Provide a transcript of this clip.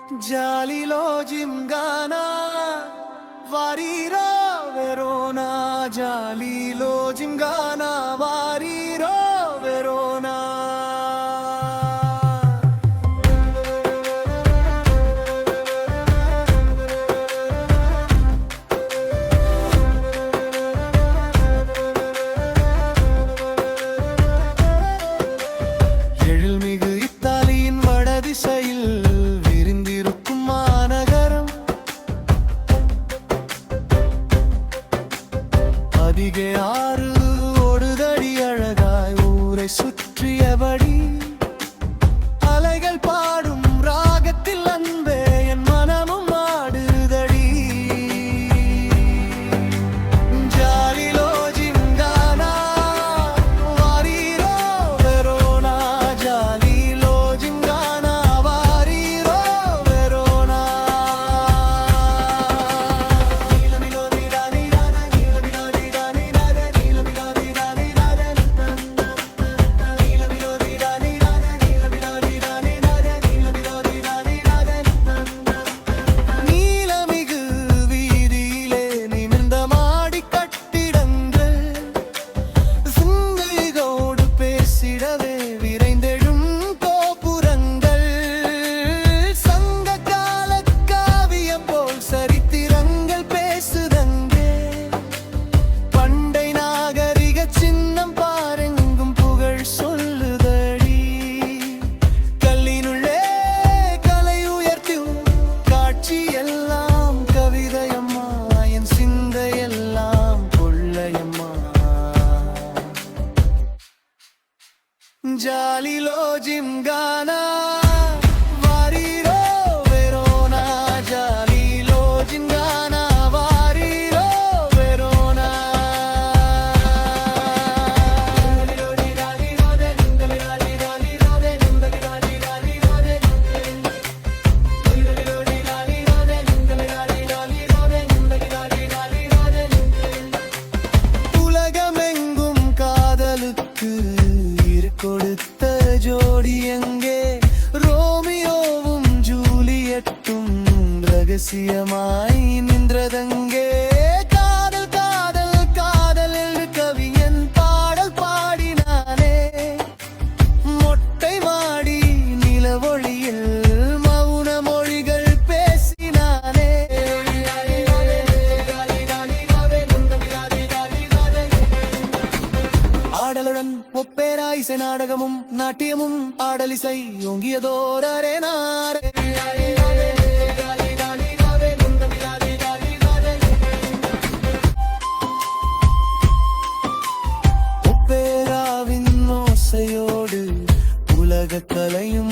జాలిలో జింగానా వారీరో Verona జాలిలో జింగానా వారీరో Verona எழில்மிகு இத்தாலியின் வடதிசையில் விரிந்திருக்கும் மாநகரம் அதிக ஆறு ஓடுதடி அழகாய் ஊரை சுற்றியபடி அலைகள் பாடும் ராகத்தில் அன்பே என் மனமும் ஆடுதடி ஜாலிலோ ஜிங்கானா வாரீரோ வெரோனா ஜாலிலோ ஜிங்கானா வாரீரோ வெரோனா நீலமிலோ நீடானி நானா நீலமிலோ நீடானி நானா நீலமிலோ நீடானி நானா நீலமிலோ நீடானி நானா நீலமிலோ நீடானி நானா நீலமிலோ நீடானி நானா நீலமிகு வீதியிலே நிமிர்ந்த மாடி கட்டிடங்கள் சிந்தையோடு பேசிடவே விரைந்தெழும் கோபுரங்கள் சங்க கால காவியம் போல் சரித்திரங்கள் பேசுதங்கே பண்டை நாகரிக சின்னம் பாரெங்கும் புகழ் சொல்லுதடி கல்லினுள்ளே கலை உயர்த்தும் காட்சி எல்லாம் கவிதையம்மா என் சிந்தையெல்லாம் கொள்ளையம்மா ஜாலிலோ ஜிம்கானா வாரீரோ வெரோனா ஜாலிலோ ஜிம்கானா வாரீரோ வெரோனா உலகமெங்கும் காதலுக்கு கொடுத்த ஜோடி எங்கே ரோமியோவும் ஜூலியட்டும் ரகசியமாய் நின்றதங்கே காதல் காதல் காதல் என்று கவிஞன் பாடல் பாடினானே மொட்டை மாடி நிலவொளியில் மௌன மொழிகள் பேசினானே ஆடலுடன் ஒப்பேரா இசை நாடகமும் நாட்டியமும் ஆடலிசை ஓங்கியதோரே நாரே ஒப்பேராவின் ஓசையோடு உலக கலையும்